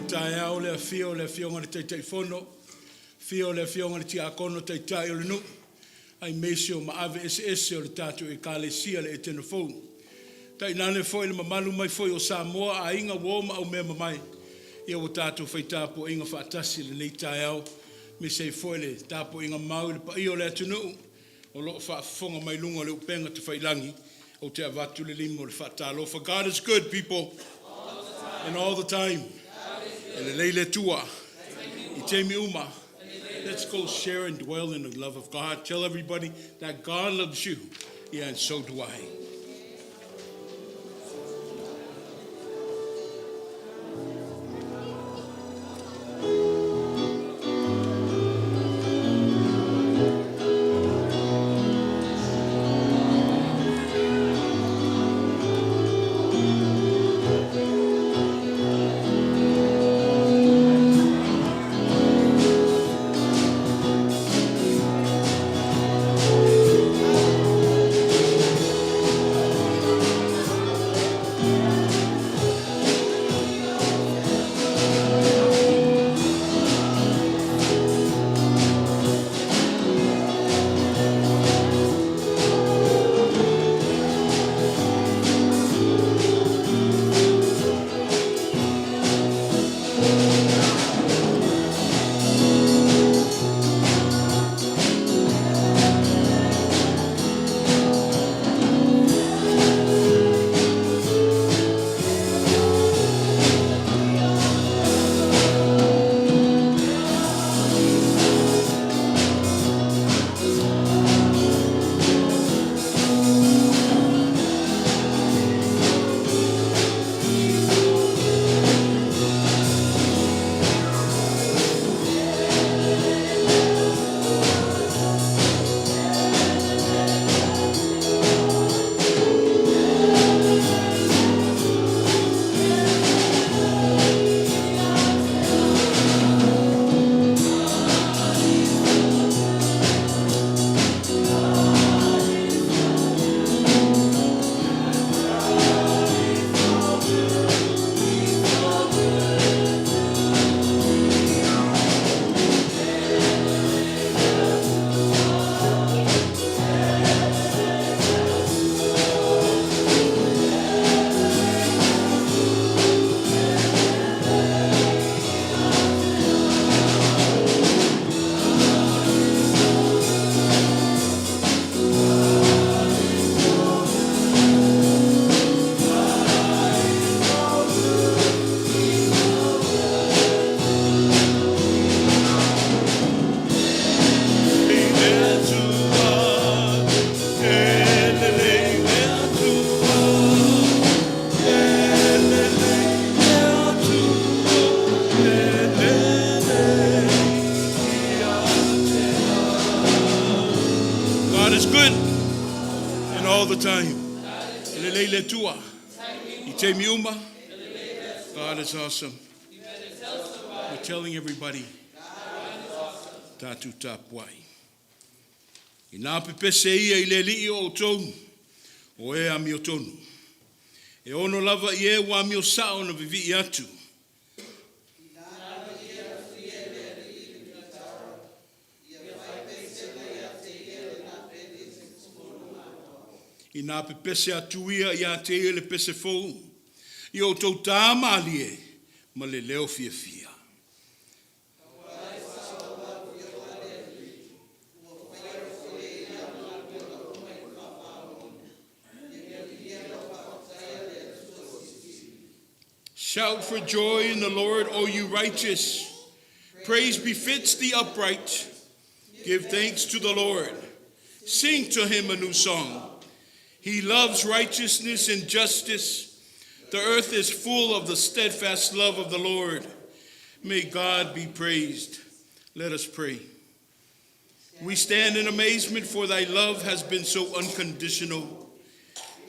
taeao le afio le afionga le Tofaeono, fio le afionga le tiakono taitai o le nu, ai mesio ma ave ese o le tatu e kalesia le Etena Fou. Tai nane foi le mamalu mai foi o Samoa a inga woma au mea mamai. Ia o tatu whaitapo inga whaatasi le nei taeao, me sei foi le tapo inga mau le pa io le atunu, o lo whaafonga mai lunga le upenga te whailangi, o te avatu le limo le whaatalo. For God is good, people, and all the time. And le leile tua, I te mi uma. Let's go share and dwell in the love of God. Tell everybody that God loves you. Yeah, and so do I. God is awesome. We're telling everybody, Tatu Tapuai. Ina pepese ia I le li o tonu, o e ami o tonu. E ono lava I e wa mi o sao na vivi I atu. Ina pepese atu ia te ia le pese fou. I o tau tā malie, ma le leo fia fia. Shout for joy in the Lord, O you righteous. Praise befits the upright. Give thanks to the Lord. Sing to him a new song. He loves righteousness and justice. The earth is full of the steadfast love of the Lord. May God be praised. Let us pray. We stand in amazement, for thy love has been so unconditional,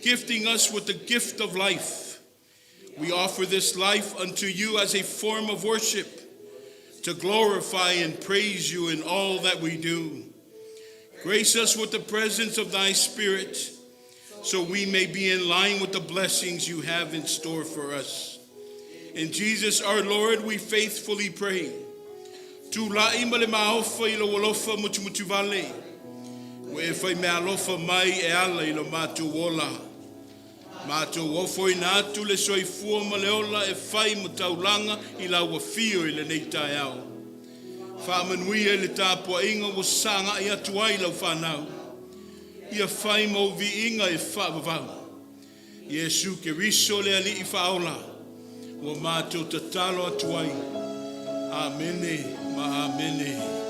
gifting us with the gift of life. We offer this life unto you as a form of worship, to glorify and praise you in all that we do. Grace us with the presence of thy Spirit, so we may be in line with the blessings you have in store for us. In Jesus our Lord, we faithfully pray. Tu lai male maofa ilo walofa muti vale. We fai me alofa mai e ala ilo matu wola. Matu wofo inatu le soifua maleola e fai mutaulanga ila wafio ile neitai au. Whamanuia le tāpua inga wa sanga i atu ai lau whanau. Ia whai mau vi inga e whaavavau. Iesu ke riso le ali i whaola. Wa mātou tatalo atu ai. Amene, ma amene.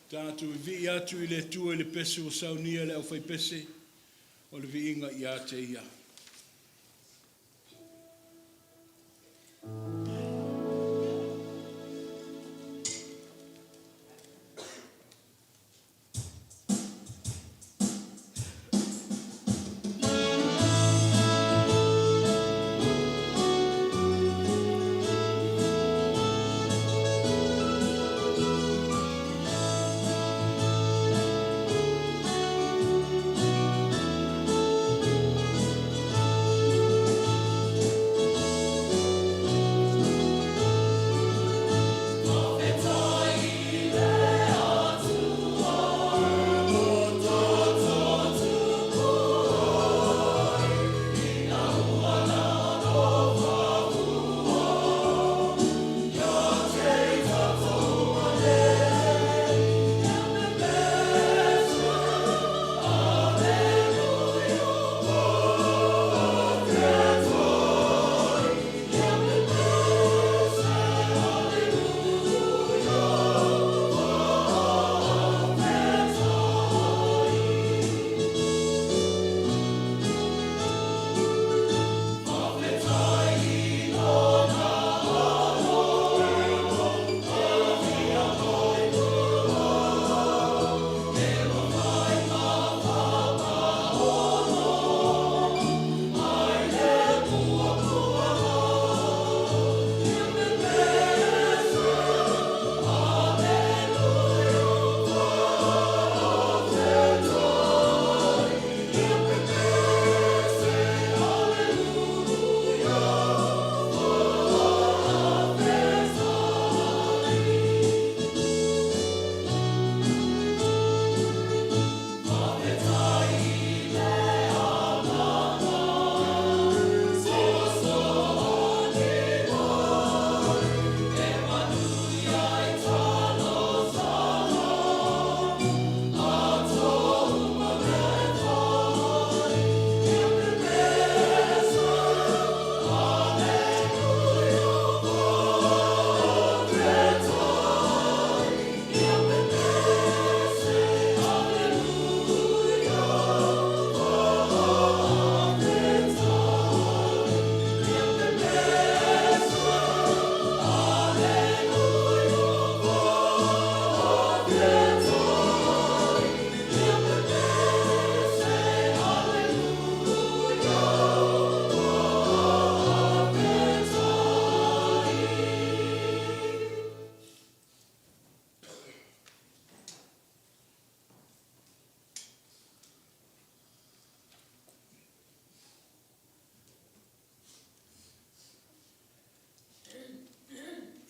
Tātou vi atu I le tua I le pese o saunia le au fai pese o le vi inga I a te ia.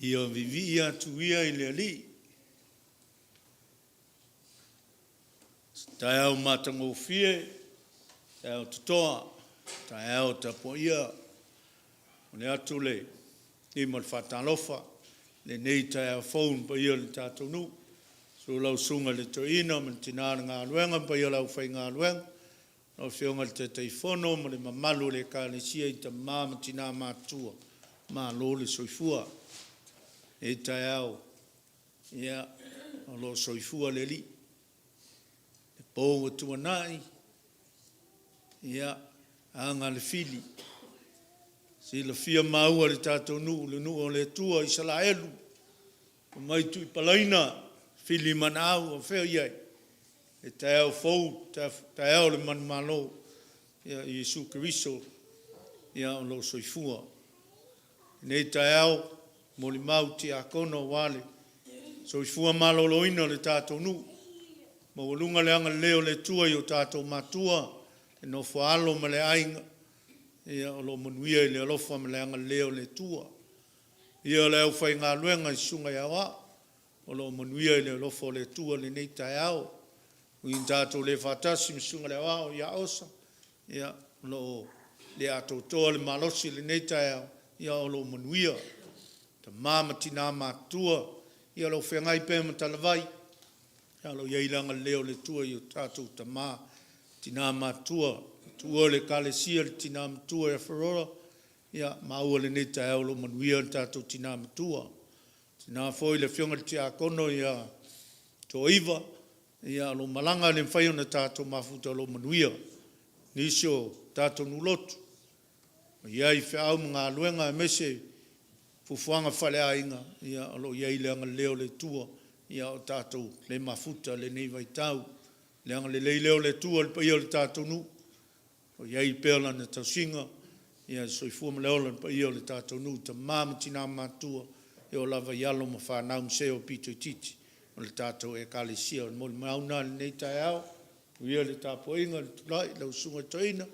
Ia vivi atu ia I le ali. Tai au matango fie, tai au tutoa, tai au tapo ia. O le atu le, I mal whatalofa, le nei tai au phone pa ia le tātou nu. So lau sunga le toina, man tinara ngā luenga, pa ia lau whai ngā luenga. Lau whionga le Tofaeono, ma le mamalu le kālesia I ta māma tina mātua, mā lo le soifua. E tai au, ia, o lo soifua le li. E pōnga tuanai, ia, anga le fili. Si la fia maua le tātou nu, le nu o le tua I Salaelu. O mai tu I palaina, fili manau o whea iai. E tai au fau, tai au le manumalo, ia Iesu Keriso, ia o lo soifua. Nei tai au, mo li mau ti a kono wale, soifua maloloina le tātou nu. Ma walunga le anga leo le tua I o tātou matua, e no whaalo ma le ainga, ia o lo manuia I le alofa ma le anga leo le tua. Ia le au whai ngā luenga I sunga ia wa, o lo manuia I le alofa le tua le nei tai au. Uin tātou le whatasi mi sunga le wa o ia osa, ia lo le ato toa le malosi le nei tai au, ia o lo manuia. Ta mama tina matua, ia lo whengai pēma talavai, ia lo iailanga leo le tua I o tātou ta mā tina matua, tua le kālesia le tina matua e wharora, ia maua le nei tai au lo manuia le tātou tina matua. Tina foi le whionga le tia kono ia toiva, ia lo malanga le mwhai ona tātou mafuta lo manuia, nisio tātou nulotu. Ia I whiau mga luenga e mese, fufuanga whale ainga, ia alo iai le anga leo le tua, ia o tātou le mafuta le nei vai tau, le anga le leo le tua le paia le tātou nu, o iai pēla na tausinga, ia soifua ma leola le paia le tātou nu, ta māma tina mātua, e o lava ialo ma whanau mseo pito I titi, o le tātou e kālesia, o le mauna le nei tai au, ia le tāpoinga, le tulai, le usunga toina,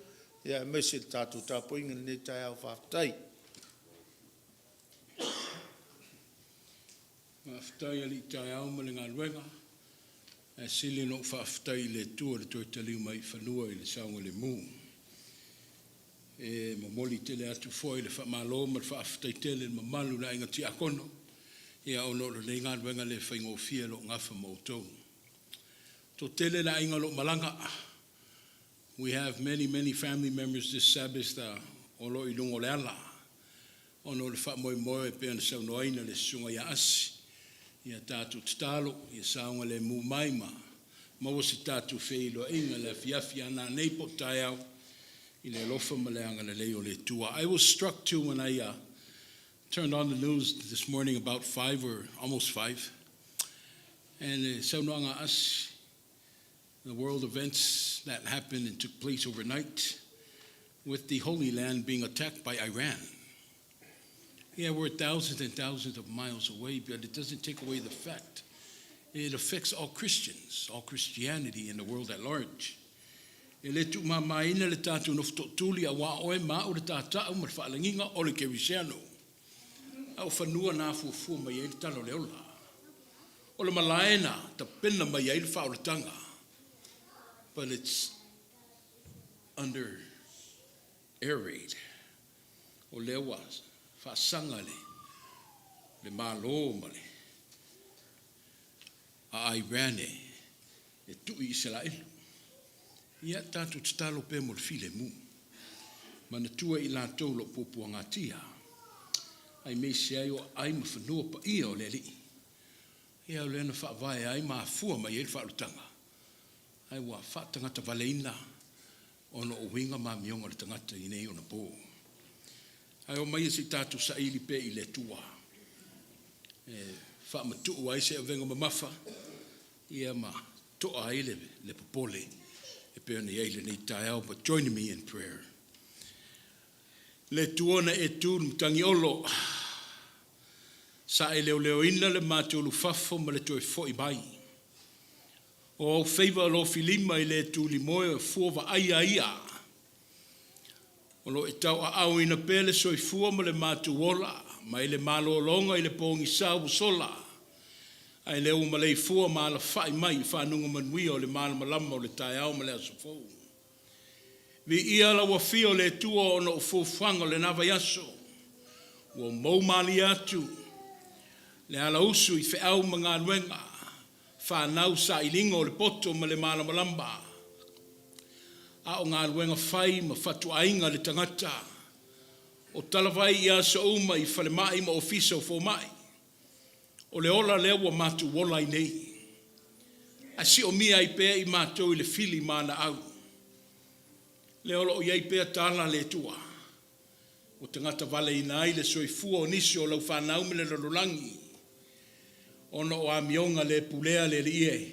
ia mese le tātou tāpoinga le nei tai au FAAFETAI. FAAFETAI ali tai au ma le ngā luenga. E sili no FAAFETAI le tua le toi taliu mai whanua I le saunga le mū. E mamoli tele atu foi le whamalo ma le FAAFETAI tele le mamalu na inga ti akono. Ia ono le ngā luenga le whaingo fia lo ngafa mautou. To tele la inga lo malanga. We have many family members this Sabbath olo I lungo le ala. Ono le whamoe moe pe ana saunoaina le sunga ia asi. Ia tātou tatalo, ia saunga le mū maima. Maua se tātou wheilo inga le fiafi ana neipo tai au. I le lofa ma le anga le leo le tua. I was struck too when I turned on the news this morning about 5 or almost 5. And saunoanga asi. The world events that happened and took place overnight with the Holy Land being attacked by Iran. Yeah, we're thousands and thousands of miles away, but it doesn't take away the fact. It affects all Christians, all Christianity in the world at large. Le tu mamaina le tātou noftotuli a wa oe ma o le tātou ma whaalanginga o le Congregational. Au whanua nā fuafua mai e le talo leola. O le malaena ta pena mai e le whaoletanga. But it's under air raid. O lewa, whaasanga le malo ma le. A Iran e tui Israel. Ia tātou tatalo pe mo le file mu. Mana tua I lātou lo popua ngatia. Ai me se ai o ai ma whanua pa ia o le li. Ia o lena whaavai ai ma fua ma i e whaarutanga. Ai wa whaatangata valeina ono o winga ma mionga le tangata I nei o na po. Ai o mai si tātou sa ili pe I le tua. Whaamatuu ai se o venga ma mafa. Ia ma toa ai le popole. E pe ona iei le nei tai au, but join me in prayer. Le tuona e tūnu tangi olo. Sa e leo leo ina le mātulu fafo ma le toi fo I mai. O au feiva lo filima I le tūli moe fuova aia ia. O lo e tau a au ina pele soi fua ma le mātu ola, mai le malo longa i le pongi sau sola. Ai le o malei fua ma la fai mai whanunga manui o le malo malama o le tai au ma le asofou. Vi ia la wafio le tua o no fuwhanga le nawa yaso. Wa mau mali atu. Le ala usu i fe au mga nuenga. Whanau sa ilinga o le poto ma le malo malamba. A o ngā luenga whai ma whatu ainga le tangata. O talawai ia sa uma i whale mai ma ofisa o fo mai. O le ola lea wa matu wola i nei. A si o mia i pēa i mātou i le fili mana au. Le ola o iei pēa tala le tua. O tangata vale i nai le soifua o nisi o lau whanau me le lololangi. Ono o amionga le pulea le rie.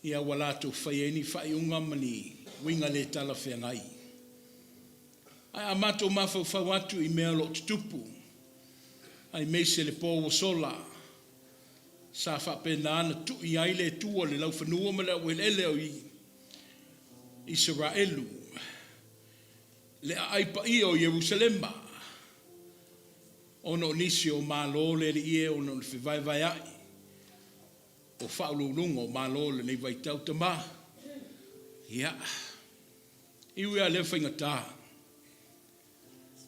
Ia walato whaieni whaiunga mani. Winga le tala whengai. Ai amato mawhau atu i mea lo tutupu. Ai meise le pō sola. Sa whapena ana tu i aile tua le lau whanua ma le awelele o i Israelu. Le aipa i o Jerusalema. Ono nisi o malo le ie o no le vai ai. O whaulunga o malo le nei vai tau tama. Ia. Iwi a le whainga tā.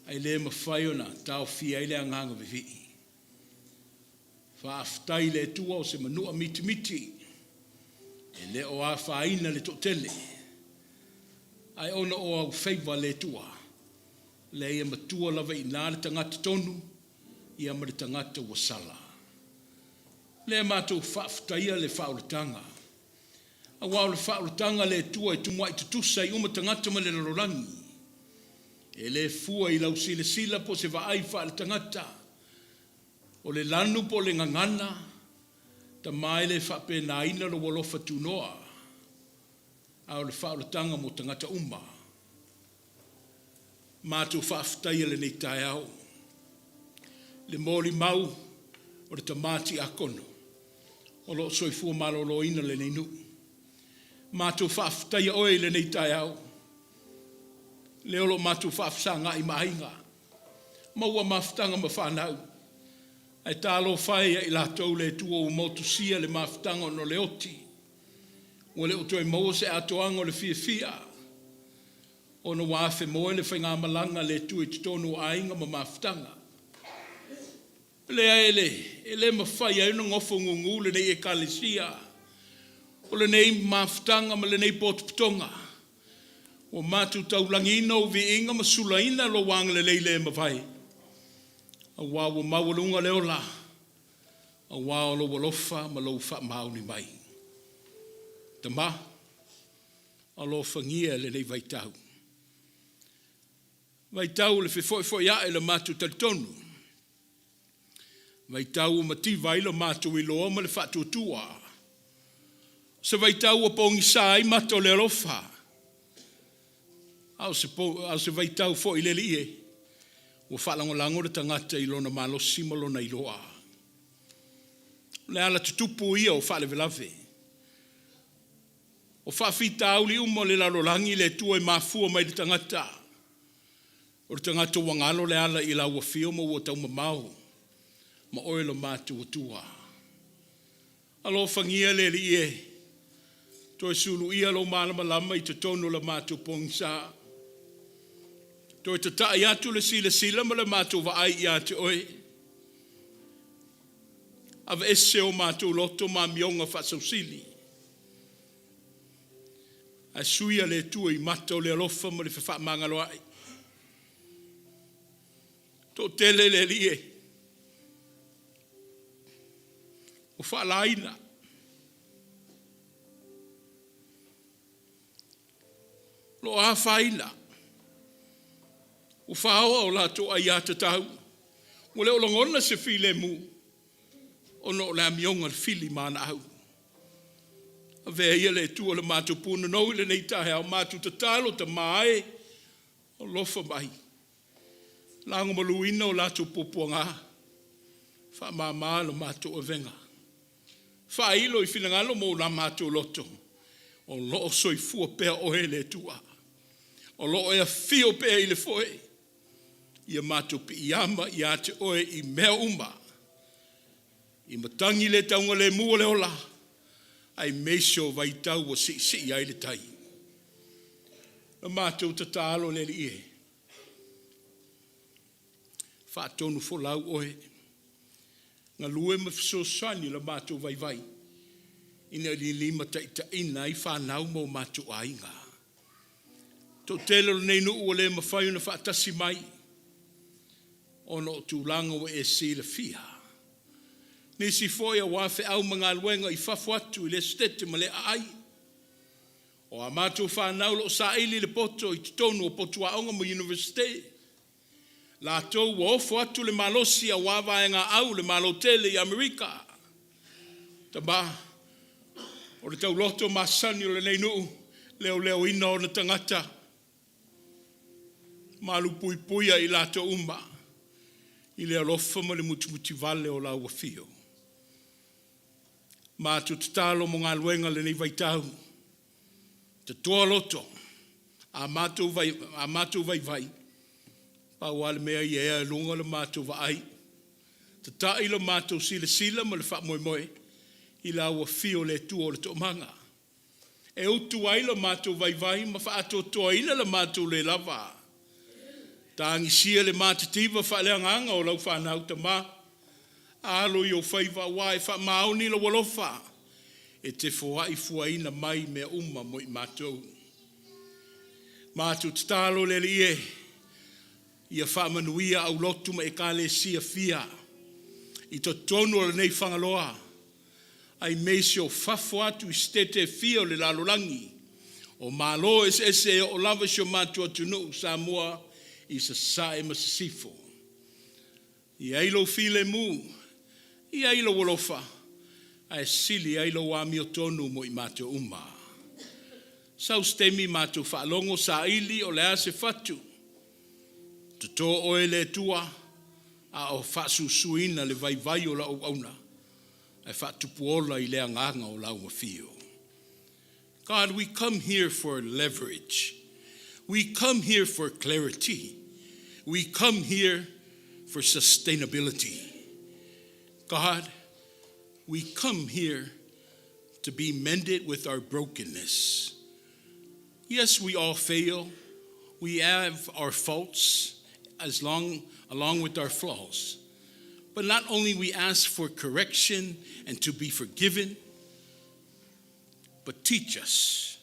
Ai le mawhai ona tau fia i le anganga vivi. FAAFETAI le tua o se manua miti miti. E le o a whaina le totele. Ai ona o au whaiva le tua. Le ia matua lawa i nā le tangata tonu. Ia ma le tangata wasala. Le mātou FAAFETAI le whaulatanga. A wau le whaulatanga le tua i tumua i tutusa i umatangata ma le lalorangi. E le fua i lau sila sila po se vaai whaulatangata. O le lanu po le ngangana. Ta mai le whapena ina lo walofa tunoa. A o le whaulatanga mo tangata uma. Mātou FAAFETAI le nei tai au. Le mōli mau o le tamati akono. O lo soifua malolo ina le nei nu. Mātou FAAFETAI oe le nei tai au. Le olo mātou whaafsanga i mahinga. Maua mawhtanga ma whanau. Ai tālo whai i lātou le tua o motusia le mawhtanga no le oti. O le oto e maua se atoanga o le fia. O no wafe moe le whainga malanga le tua i titono ainga ma mawhtanga. Le aele, e le mawhai ai no ngofo ngungu le nei e kalesia. O le nei mawhtanga ma le nei potuputonga. O mātou taulangina o vi inga ma sulaina lo wanga le leile mawhai. A wā o mawalunga leo la. A wā o lo walofa ma lo wha mauni mai. Tama. A lo whangia le nei vaitau. Vaitau le foi ia e le mātou talitonu. Vaitau o mati vai le mātou i loa ma le whatutua. Se vaitau o pongi sai mato le rofa. Au se vaitau fo i le lie. O whalangolango le tangata i lona malo sima lona i loa. Le ala tutupu ia o whale velave. O whawhita auli umo le lalolangi le tua i mafua mai le tangata. O le tangata wangalo le ala i la ua fio mo ua tau mamau. Ma oelo mātu o tua. Alo whangia le lie. Toi sulu ia lo malama lama i te tono la mātu pongsa. Toi te tae atu le sila ma le mātu wa ai i ate oe. Ava ese o mātu loto ma mionga whasausili. A suia le tua i mata o le alofa ma le whawha mangalo ai. Tō tele le lie. O whaalaina. Lo a whaina. O whaoa o lato ai ata tau. O leo langona se file mu. O no la mionga le fili mana au. A vea ia le tua le mātu puna nou le nei tahe au mātu ta talo ta mae. O lofa mai. Lango maluina o lato popuanga. Wha mama lo mātu o venga. Wha ilo i finangalo mo la mātu loto. O loo soi fua pea o he le tua. O loo ea fio pea i le foe. ia mātou pi iama ia te oe I mea uma. I matangi le taunga le mua le ola. Ai meisio vai tau o si ai le tai. A mātou tatalo le li e. Whaatonu folau oe. Ngā lue mawhisosani la mātou vai vai. Ina li lima ta ina I whanau mo mātou ainga. Tō telo nei nu ua le mawhai una whaatasi mai. Ono tūlanga wa e si le fia. Nisi foia wafe au mga luenga I whawhatu I le stete ma le ai. O a mātou whanau lo sa ili le poto I tonu o potua aonga mo universite. La tau wa ofo atu le malosi a wawa e ngā au le malotele I Amerika. Taba, o le tau loto masani o le nei nuu, leo ina o na tangata. Malu pui puia I la tau umba. I le alofa ma le muti vale o la ua fio. Mātou tatalo mo ngā luenga le nei vaitau. Te toa loto, a mātou vai. Pa wale mea I ea lunga le mātou wa ai. Te tai le mātou sila ma le wha moe. I la ua fio le tua o le to manga. E utu ai le mātou vai ma wha ato toa ina le mātou le lava. Tāngi sia le mātitiva wha le anganga o lau whanau ta mā. Alo I o whaiva wai wha maoni la walofa. E te whai fuaina mai mea uma mo I mātou. Mātou tatalo le li e. Ia whaamanuia au lotu ma e kāle sia fia. I to tonu o le nei whangaloa. Ai meisio whafo atu I stete fia o le lalolangi. O malo ese o lava sio mātua tunu Samoa I sa sae masasifo. I ailo file mu. I ailo wolofa. Ai sili ailo wami o tonu mo I mātua uma. Sau stemi mātua whaalongo sa ili o le ase fatu. Tato oe le tua, a o whaasusuina le vai o la o auna, e whaatupuola I le anganga o la fio. God, we come here for leverage. We come here for clarity. We come here for sustainability. God, we come here to be mended with our brokenness. Yes, we all fail. We have our faults. Along with our flaws. But not only we ask for correction and to be forgiven, but teach us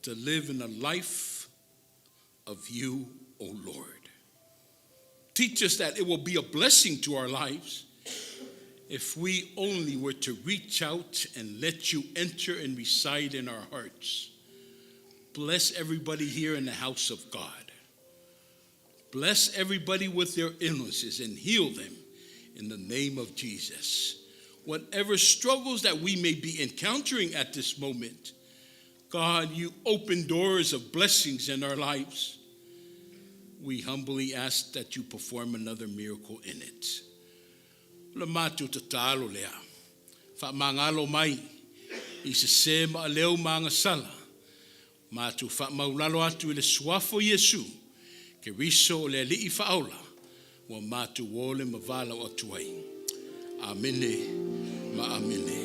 to live in a life of you, O Lord. Teach us that it will be a blessing to our lives if we only were to reach out and let you enter and reside in our hearts. Bless everybody here in the house of God. Bless everybody with their illnesses and heal them in the name of Jesus. Whatever struggles that we may be encountering at this moment, God, you open doors of blessings in our lives. We humbly ask that you perform another miracle in it. Le matu tatalo lea. Fa mangalo mai. I se sema leo manga sala. Mātou whaamaulalo atu I le suafo Yesu, ke riso o le ali'i whaola, wa mātou wole mavala o atuai. Amene, ma amene.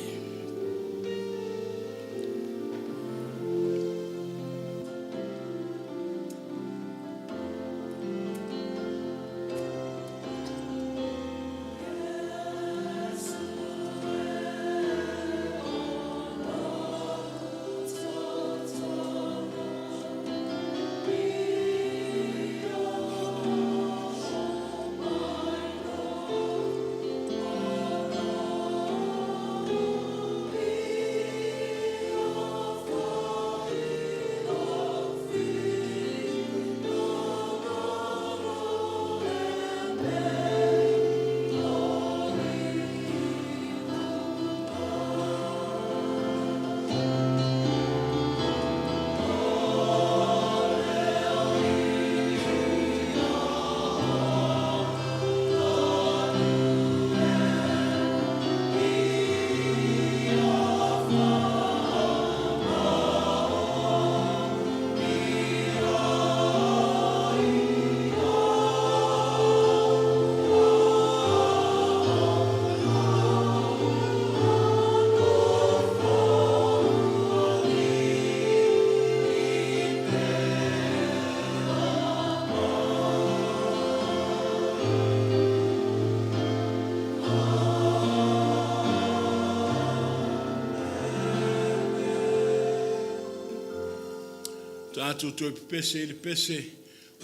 Tātou toi pese le pese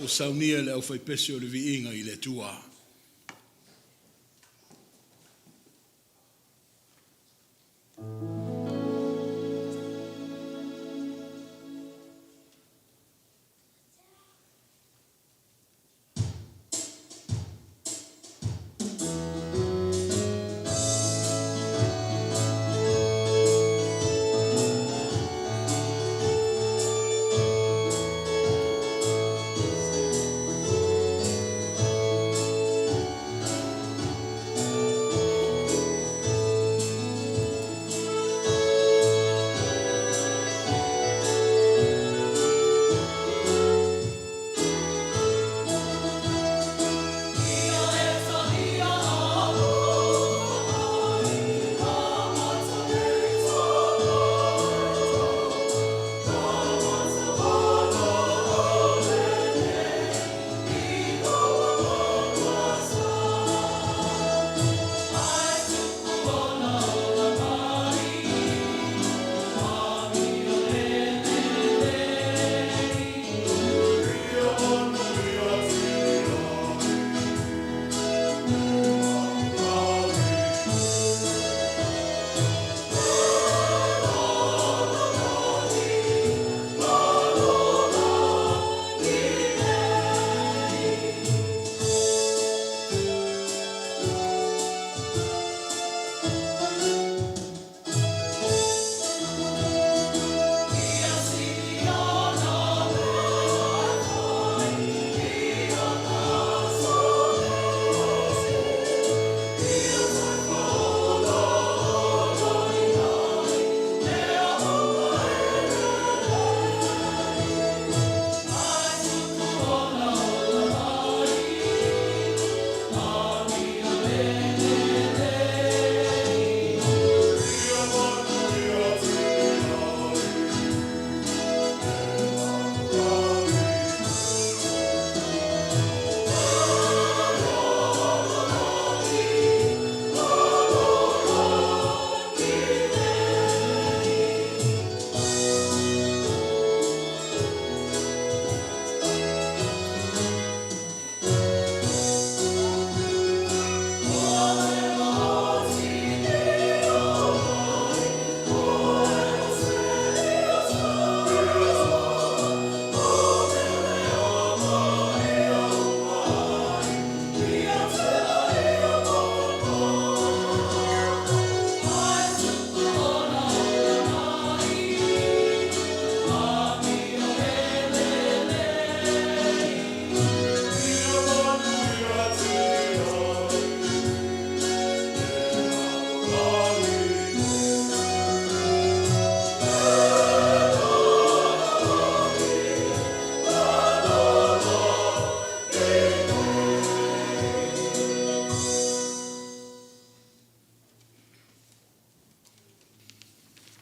o saunia le au fai pese o le viinga I le tua.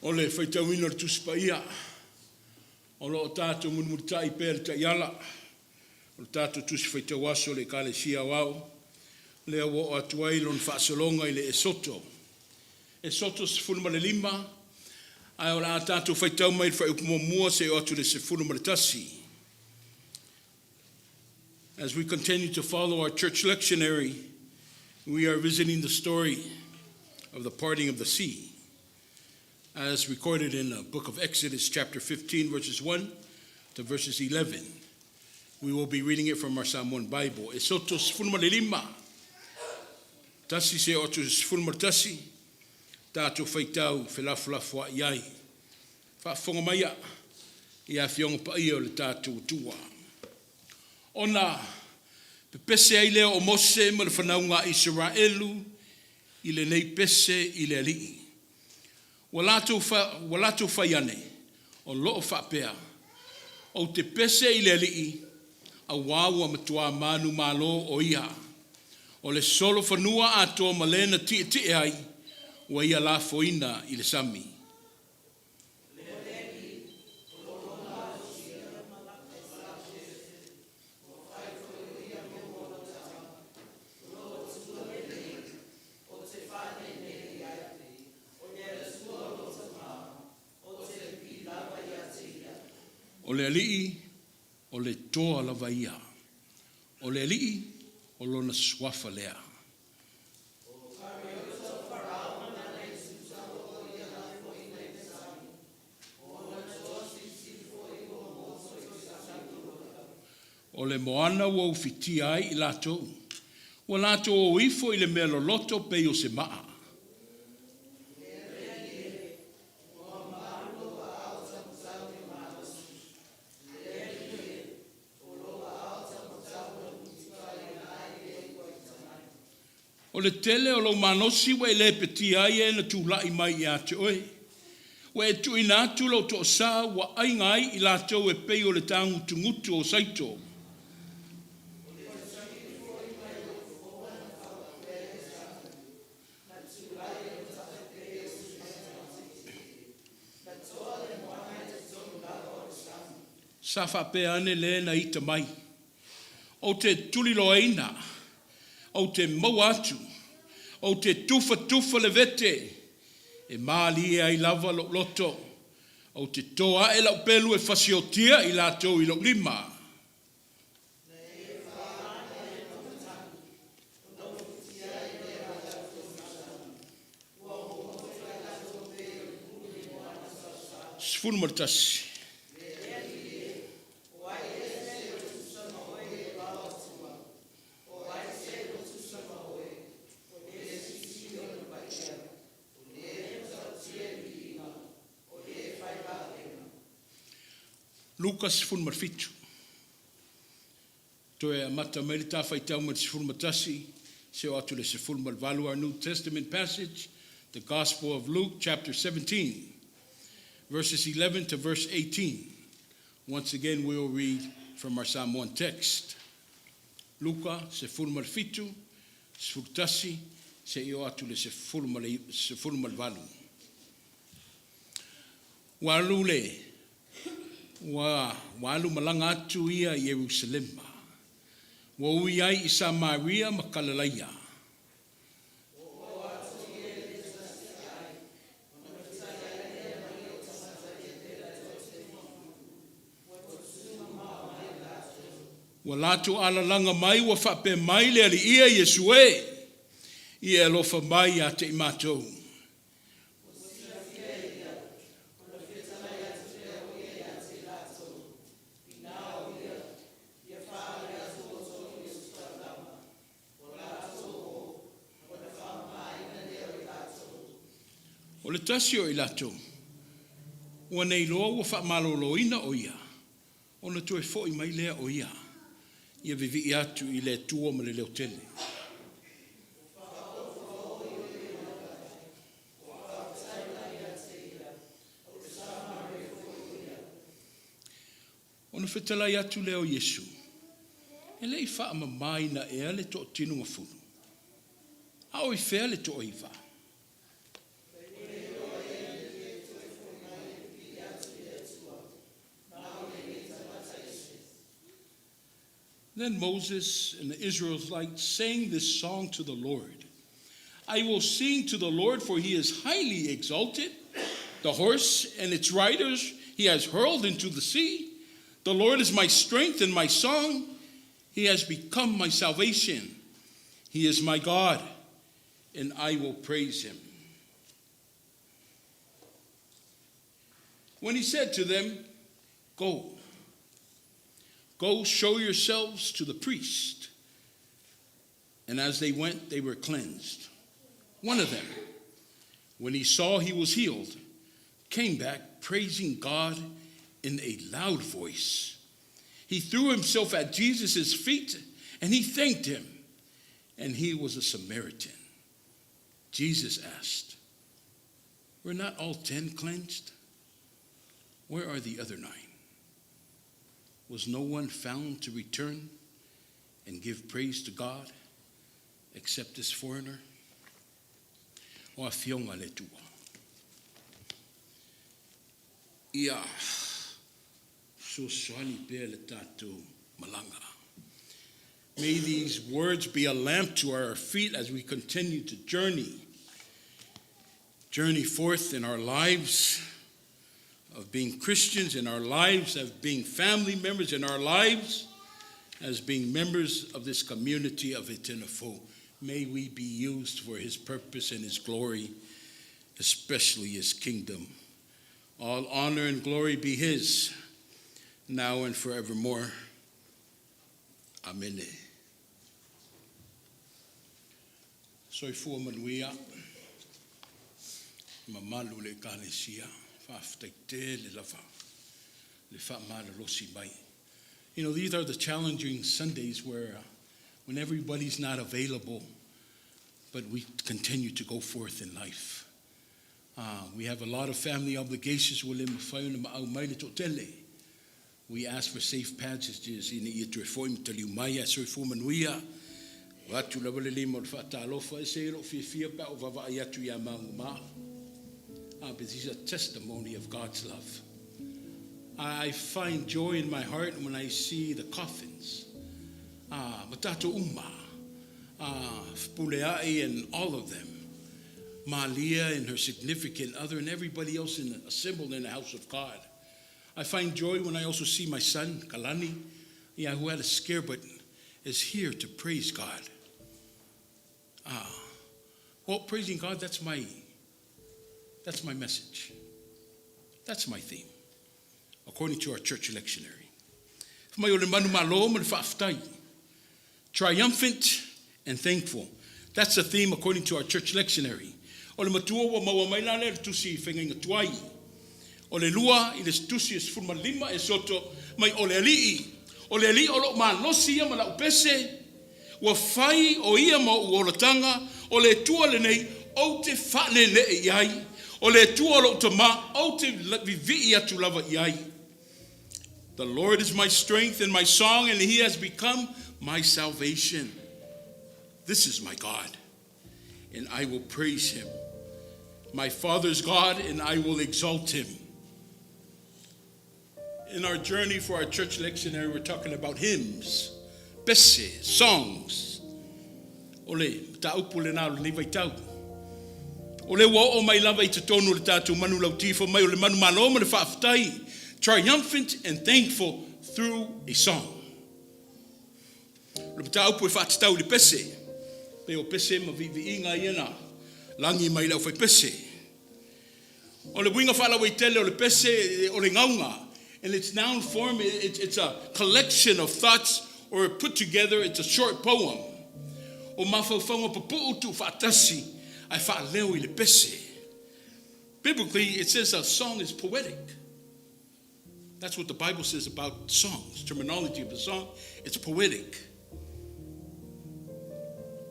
O le whaitawina le tuspaia, o lo o tātou munumuritai pēr ta iala, o le tātou tusi whaitawaso le kalesia wau, le awo o atuai lon whaasolonga I le Esoto. Esoto se fulma le lima, ai o la tātou whaitau mai le whaipumomua se o atu le se fulma le tasi. As we continue to follow our church lectionary, we are visiting the story of the parting of the sea, as recorded in the book of Exodus, chapter 15, verses 1 to verses 11. We will be reading it from our Samoan Bible. Esoto sfulma le lima. Tasi se otu sfulma tasi. Tātou whaitau whelafulafua iai. Whaafonga maia. Ia fionga pa ia o le tātou tua. Ona, pepese ai leo o Mose ma le whanaunga Israelu, I le nei pese I le alii. Walatu whaiane, o loo whapea, o te pese I le alii, a wawa matua MANUMALO o ia, o le solo whanua ato malena ti ai, wa ia la foina I le sami. O le alii, o le toa lava ia. O le alii, o lona swafa lea. O le moana ua ufitia ai I lātou. Ua lātou o ifo I le mea loloto pei o se maa. O le tele o lo manosi wa le peti ai e na tūlai mai I ate oe. Wa e tu inatu lo to sa wa ai ngai I lātou e pei o le tangu tungutu o saito. Sa whapea ane le na ita mai. O te tuliloaina. O te mau atu. O te tufa le vete. E maali ai lava lo loto. O te toa e lau pelu e fasiotia I lātou I lo lima. Sfunu martasi. Lucas fun marfitu. Toe amata mai le tawhaitau ma te fun matasi, se o atu le se fun malvalu, our New Testament passage, the Gospel of Luke, chapter 17, verses 11 to verse 18. Once again, we will read from our Psalm 1 text. Luca se fun marfitu, se futasi, se o atu le se fun malvalu. Walule, wa walu malanga atu ia I Jerusalema. Wa ui ai I Samaria makalalaia. Wa latu alalanga mai wa whape mai le ali ia Yesu e. I alofa mai a te imatou. O le tasi o I latou, ua nei loa ua whaamaloloina o ia, o na toe fo I mai lea o ia vivi atu I le tua ma le leo tele. O na whetalai atu leo Yesu, e lei whaamamai na ea le to tinu ngafunu. Ao I whea le to oiva. Then Moses and the Israelites sang this song to the Lord. I will sing to the Lord, for he is highly exalted. The horse and its riders he has hurled into the sea. The Lord is my strength and my song. He has become my salvation. He is my God, and I will praise him. When he said to them, Go show yourselves to the priest. And as they went, they were cleansed. One of them, when he saw he was healed, came back praising God in a loud voice. He threw himself at Jesus' feet and he thanked him. And he was a Samaritan. Jesus asked, were not all 10 cleansed? Where are the other 9? Was no one found to return and give praise to God except this foreigner? O a fionga le tua. Ia, so swali pe le tatu malanga. May these words be a lamp to our feet as we continue to journey forth in our lives. of being Christians in our lives, of being family members in our lives, as being members of this community of Etena Fou. May we be used for his purpose and his glory, especially his kingdom. All honor and glory be his, now and forevermore. Amen. Soy fu manuia, mamalu le kalesia, FAAFETAI le lava, le whaamalosi mai. You know, these are the challenging Sundays where when everybody's not available, but we continue to go forth in life. We have a lot of family obligations. We ask for safe passages in the Etena Taliumaya, Soifo Manuia. Watu la wale limo fatalofa esero fifia pa ovava ayatu ya mamuma. But this is a testimony of God's love. I find joy in my heart when I see the coffins. Matato Umma, Puleai, and all of them. Malia and her significant other, and everybody else assembled in the house of God. I find joy when I also see my son, Kalani, who had a scare but is here to praise God. Well, praising God, that's my message. That's my theme, according to our church lectionary. MANUMALO FAAFETAI, triumphant and thankful. That's the theme according to our church lectionary. Ole matua wa mawamaila le tusi fenga tuai. Ole lua i le tusi es furma lima Esoto mai ole ali olo malosi ya mala upese wa fai o ia mo uolotanga ole tua le nei o te fale le iai ole tua lo tama o te vivi ia tu lava iai. The Lord is my strength and my song, and he has become my salvation. This is my God, and I will praise him. My Father's God, and I will exalt him. In our journey for our church lectionary, we're talking about hymns, pese, songs. Ole, taupule na le vai tau. Ole wa o mai lava I te tonu le tatu manu lau tifo mai ole MANUMALO le FAAFETAI, triumphant and thankful through a song. Le taupu whaatitau le pese, pe o pese ma vivi inga iena, langi mai lau fai pese. O le winga whala wai tele o le pese o le ngaunga. In its noun form, it's a collection of thoughts, or put together, it's a short poem. O mawhauwhaunga papu'u tu whaatasi, ai whaaleo I le pese. Biblically, it says a song is poetic. That's what the Bible says about songs, terminology of the song. It's poetic.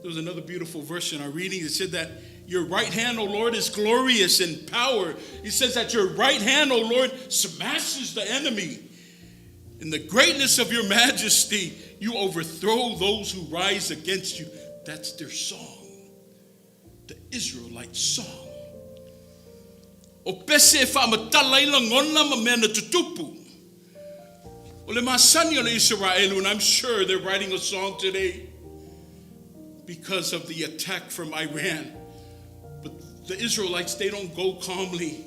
There was another beautiful verse in our reading that said that your right hand, O Lord, is glorious in power. He says that your right hand, O Lord, smashes the enemy. In the greatness of your majesty, you overthrow those who rise against you. That's their song, the Israelite song. O pese whaamatala ila ngona ma mea na tutupu. O le masani o le Israel, and I'm sure they're writing a song today because of the attack from Iran. But the Israelites, they don't go calmly.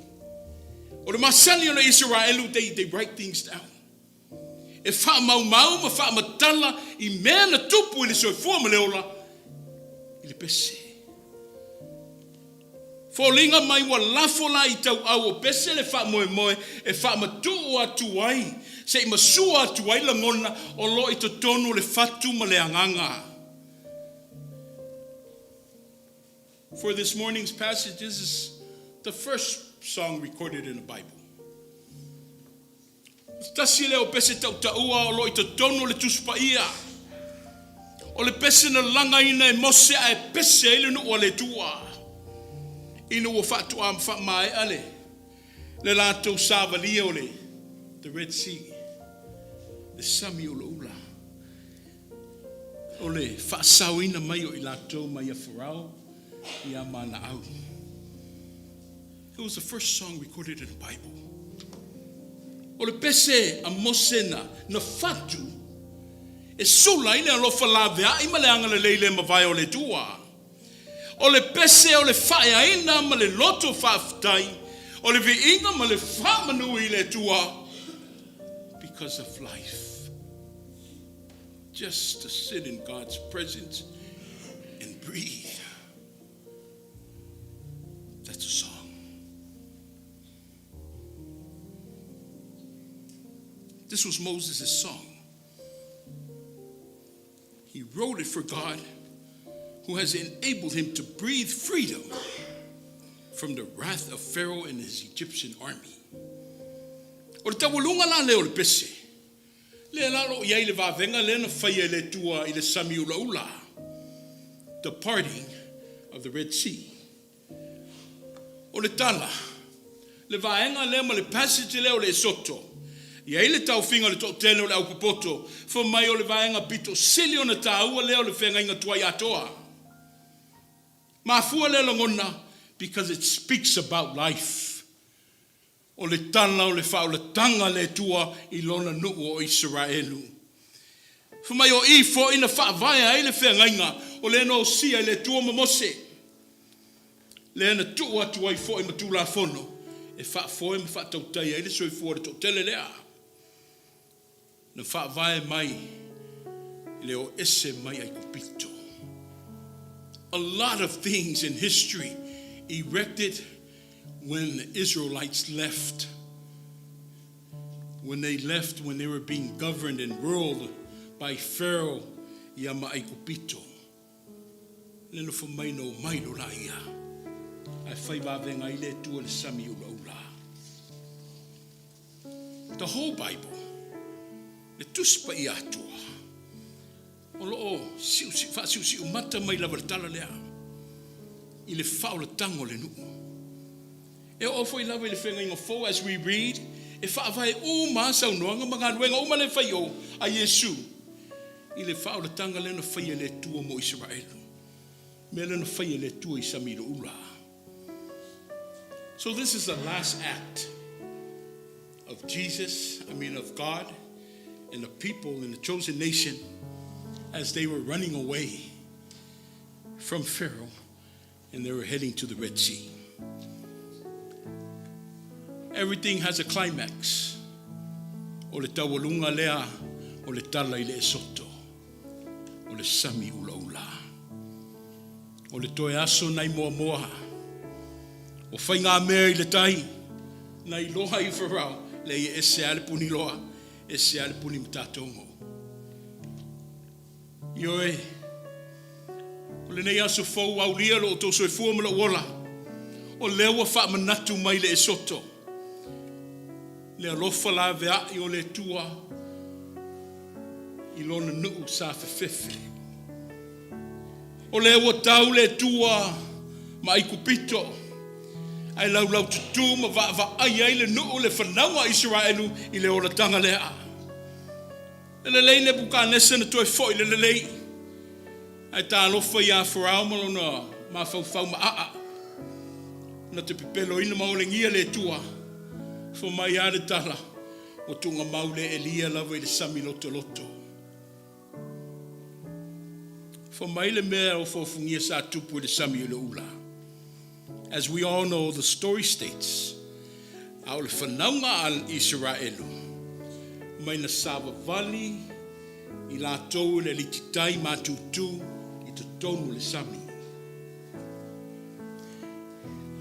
O le masani o le Israel, they write things down. E whaamaumau ma whaamatala I mea na tupu I le soifua ma leola I le pese. Fōlinga mai wa lafola I tau au o pese le whaamoemoe e whaamatuu atu ai. Se I masua atu ai langona o lo I totonu le fatu ma le anganga. For this morning's passage, this is the first song recorded in the Bible. Tasi leo pese tau taua o lo I totonu le tuspaia. O le pese na langa ina e mose a e pese ele nu o le tua. Inu o fatu am fa mai ale. Le lato savalia ole. The Red Sea. The Samuel ula. Ole fa sawina mai o ilato mai a Pharaoh. Ia mana au. It was the first song recorded in the Bible. Ole pese a mosena na fatu. E sula ina alofa lavea ima le anga le leile ma vai o le tua. O le pese o le whaia ina ma le loto FAAFETAI. O le veinga ma le whamanui le tua. Because of life. Just to sit in God's presence and breathe. That's a song. This was Moses' song. He wrote it for God, who has enabled him to breathe freedom from the wrath of Pharaoh and his Egyptian army. O le tawalunga la leo le pese. Le lalo iai le vavenga le na whaia le tua i le sami ula ula. The parting of the Red Sea. O le tala. Le vaenga le ma le passage leo le Esoto. Iai le tau finga le tau tele o le au popoto. Fo mai o le vaenga pito sili o na taua leo le whenga inga tua atoa. Mafua le longona because it speaks about life. O le tala o le whao le tanga le tua I lona nuu o Israelu. Fo mai o ifo ina whaavaya ai le whenga inga o le no sia le tua mamose. Le ana tua tua I fo I matula fono. E wha fo I mwha tautai ai le soi fua le tau tele lea. Na whaavae mai leo ese mai ai kupito. A lot of things in history erected when the Israelites left. When they left, when they were being governed and ruled by Pharaoh, Yama ai kupito. Leno fo mai no mai lo la ia. Ai whai wawenga I le tua le sami ula ula. The whole Bible. Le tuspa I atua. O loo, siu mata mai lava le tala lea. I le whao le tango le nuu. E o foi lava I le whenga inga fo as we read. E whaavai o maa sau noanga mga nuenga o ma le whai o a Yesu. I le whao le tanga le na whaia le tua mo Israelu. Me le na whaia le tua I samiro ula. So this is the last act of of God, and the people in the chosen nation as they were running away from Pharaoh and they were heading to the Red Sea. Everything has a climax. O le tawalunga lea, o le tala I le Esoto, o le sami ula ula. O le toe aso nai moa moa. O whainga mea I le tai, nai loha I Pharaoh, le I ese ale puni loa, ese ale puni mtatongo. Ioe, o le nei aso fau au lia lo o tau soe fua mala wola, o lewa wha manatu mai le Esoto. Le alofa la vea I o le tua, I lona nuu sa fefefe. O lewa tau le tua, ma I kupito, ai lau tutu ma va ai le nuu le whanaua Israelu I le ola tanga lea. Le lei le buka nese na toi foi le lei. Ai ta alofa ia Pharaoh malona ma fau ma a. Na te pipelo ina maulengia le tua. Fo mai a le tala o tunga maule Elia lava I le sami loto loto. Fo mai le mea o fofungia sa tupu le sami le ula. As we all know, the story states, au le whanaunga al Israelu, mai na Sava Valley, I la tau le lititai matutu, I te tonu le sami.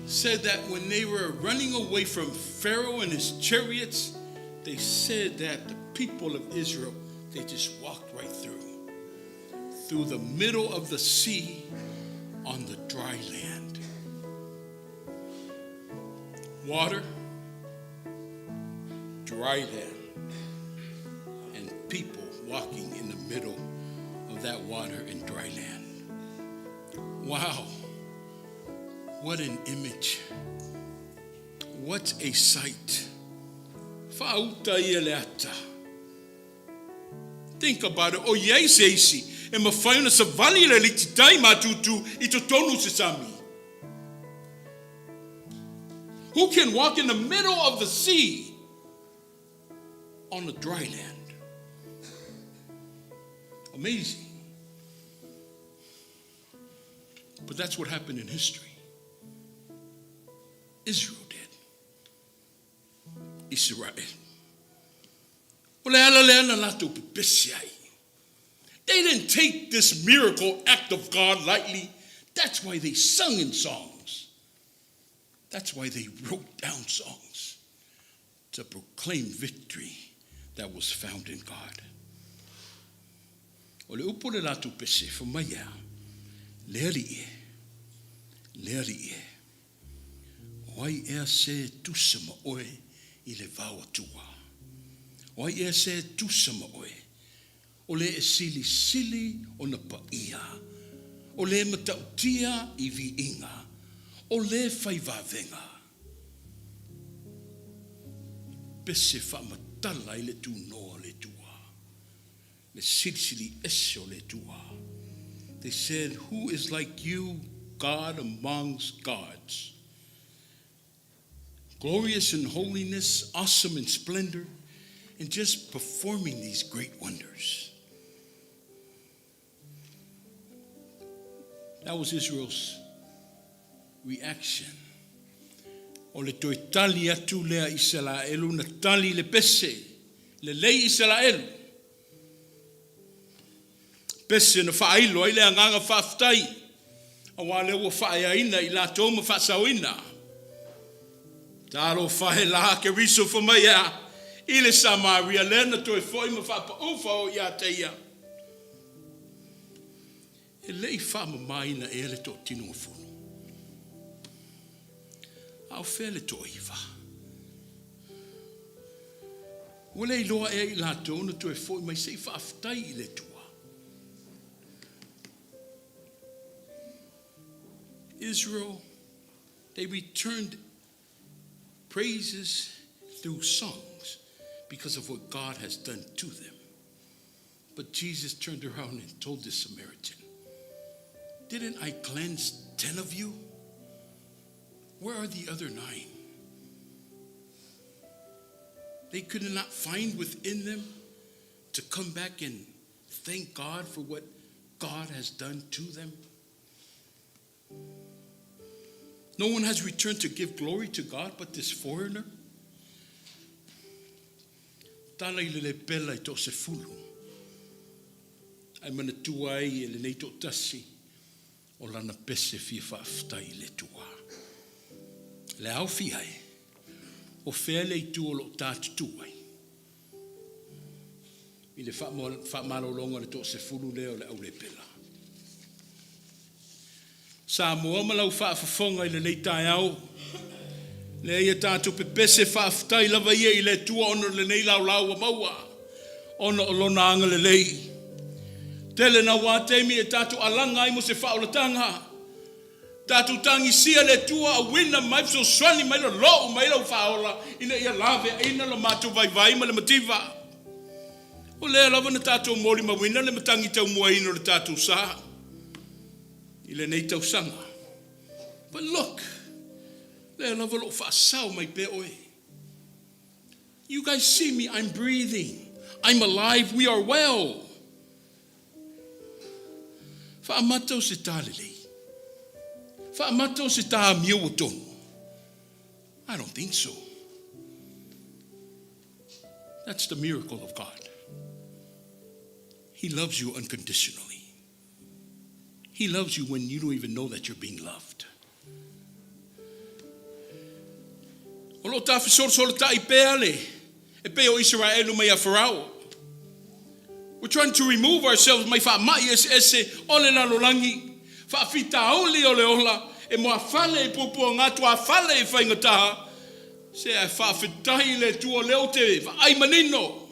Said that when they were running away from Pharaoh and his chariots, they said that the people of Israel, they just walked right through the middle of the sea on the dry land. Water, dry land, and people walking in the middle of that water and dry land. Wow, what an image. What a sight. Fauta ia leata. Think about it. O iei seisi, e mawhaina sa vali le lititai matutu I to tonu se sami. Who can walk in the middle of the sea on the dry land? Amazing. But that's what happened in history. Israel did. Israel. O le ala le ana lātou pepesi ai. They didn't take this miracle act of God lightly. That's why they sung in songs. That's why they wrote down songs to proclaim victory that was found in God. O le upo le lātou pese whamaia, lea li e. Oai ea se tusama oe I le vau atua. Oai ea se tusama oe. O le e sili o na paia. O le matautia I vi inga. O le whaivavenga. Pese whamatala I le tu noa le tua. Le sili ese o le tua. They said, who is like you, God amongst gods? Glorious in holiness, awesome in splendor, and just performing these great wonders. That was Israel's reaction. O le toi tali atu lea Israelu, na tali le pese, le lei Israelu. Pese na whailo, ai lea nganga whaftai. Awa lewa whaeaina I la toma whaasawina. Taro whahe la ke riso whamaya. I le Samaria lena toi foi ma whapa ufa o ia teia. E lei whamamaina e le to tino funu. Au whele to iwa. Wale loa e I la tona toi foi mai sei whaftai I le tua. Israel, they returned praises through songs because of what God has done to them. But Jesus turned around and told the Samaritan, didn't I cleanse 10 of you? Where are the other 9? They could not find within them to come back and thank God for what God has done to them. No one has returned to give glory to God but this foreigner. Tala I le pela I to se fulu. Ai mana tua ai e le nei to tasi. O lana pese fia whaaftai le tua. Le au fi ai. O whea le tu o lo tātu tuai. I le whaamalo longa le to se fulu leo le au le pela. Samoa malau whaafafonga I le nei tai au. Le ia tātou pepese whaaftai lava ia I le tua ono le nei lau lau a maua. Ono o lona anga le lei. Tele na wātemi e tātou alanga I mo se whaolatanga. Tātou tangi sia le tua a wina mai so swani mai lo loo mai lo whaola. Ina ia lave ina lo mātou vai ma le mativa. O lea lava na tātou mori ma wina le matangi tau mua ino le tātou saa. I le nei tau sanga. But look, le lava lo whaasau mai pe oe. You guys see me, I'm breathing. I'm alive, we are well. Whaamatau se tālelei. Whaamatau se tā miau o tonu. I don't think so. That's the miracle of God. He loves you unconditionally. He loves you when you don't even know that you're being loved. O lo ta fisor ta I pea le. E pea o Israelu mai a Farao. We're trying to remove ourselves mai fa mai ese ole la lolangi. Fa fita oli ole ola e mo afale e popo ngatu afale e faingata. Se a fa fitai le tu ole o te fa ai manino.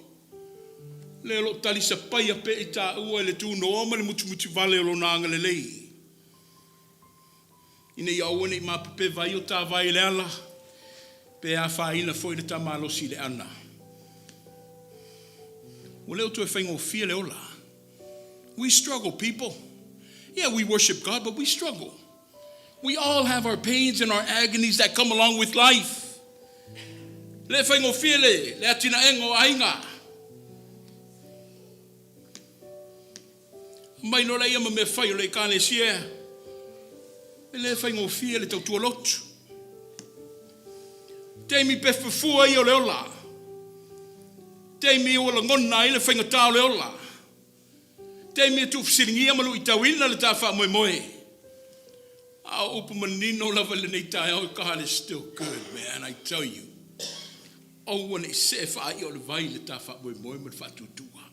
Le lo tali sa pai a pe ita ua le tu no oma le mutu vale lo nanga le lei. Ine ia one ma pepe vai o ta vai le ala. Pe a fa ina foi le tamalo si le ana. O leo tu e whaingo fia le ola. We struggle, people. Yeah, we worship God, but we struggle. We all have our pains and our agonies that come along with life. Le whaingo fia le atina engo ainga. Mai no la ia me fai le kane sia. Le whaingo fia le tau tua lotu. Te mi pe fufua i o leola. Te mi o la ngona i le whaingatā o leola. Te mi tu fsiringia malu I tawina le tā wha moe moe. A upu manino lava le nei tai, oh, God is still good, man, I tell you. Oh, when they say wha I o le vai le tā wha moe moe ma le wha tutua.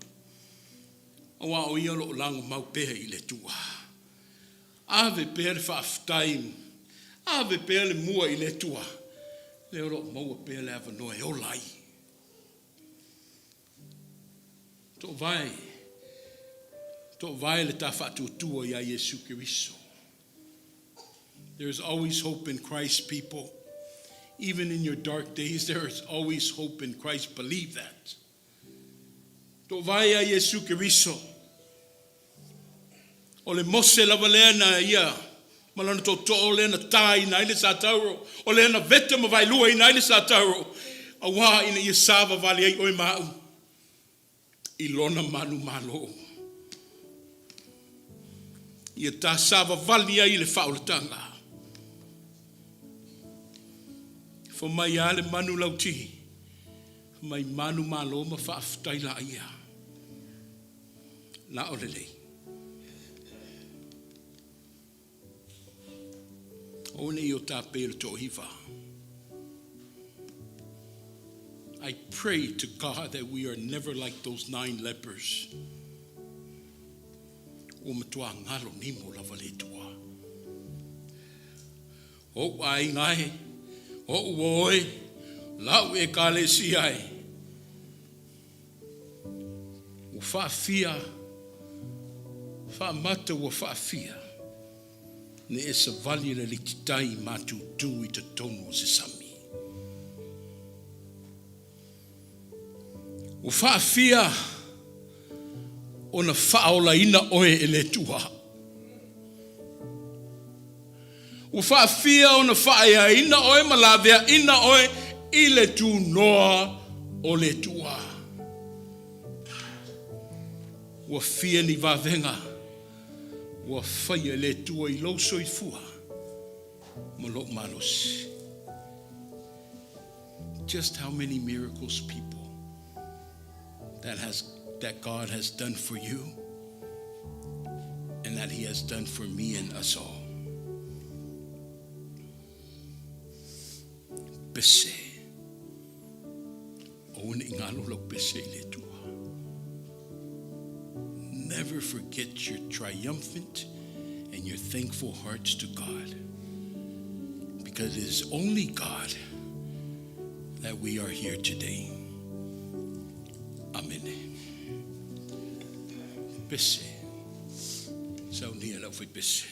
O a o ia lo lango mau pehe I le tua. Ave pehe le FAAFETAI. Ave pehe le mua I le tua. Le oro maua pehe le avanoa e o lai. To vai le tā wha tutua ia Yesu Kiriso. There is always hope in Christ, people. Even in your dark days, there is always hope in Christ. Believe that. To vai a Yesu Kiriso. O le mose lava lea na ia. Malana to o lea na tai na ile sa tauro. O lea na vete ma vai lua ina ile sa tauro. A wā ina ia sava vali ai oi mau. Ilona manumalo. Ia tā sava vali ai le whaulatanga. For mai ale manu lauti, mai manumalo ma FAAFETAI la ia. La olelei. One I o tā pēle tō hiva. I pray to God that we are never like those 9 lepers. O matua ngalo nimo lava le tua. O ai ngai. O uoi, lau e kale si ai. O whaafia, whaamata o whaafia. Ne e sa vali le likitai matu tu I te tonu se sami. O whaafia, o na whaola ina oe e le tua. O whaafia o na whaea ina oe malavea ina oe I le tu noa o le tua. Ua fia ni wavenga. Ua whaia le tua I lauso I fua. Malo malos. Just how many miracles, people, that God has done for you and that He has done for me and us all. Pese. O ne ingalo lo pese le tua. Never forget your triumphant and your thankful hearts to God. Because it is only God that we are here today. Amen. Pese. Sau ni ala foi pese.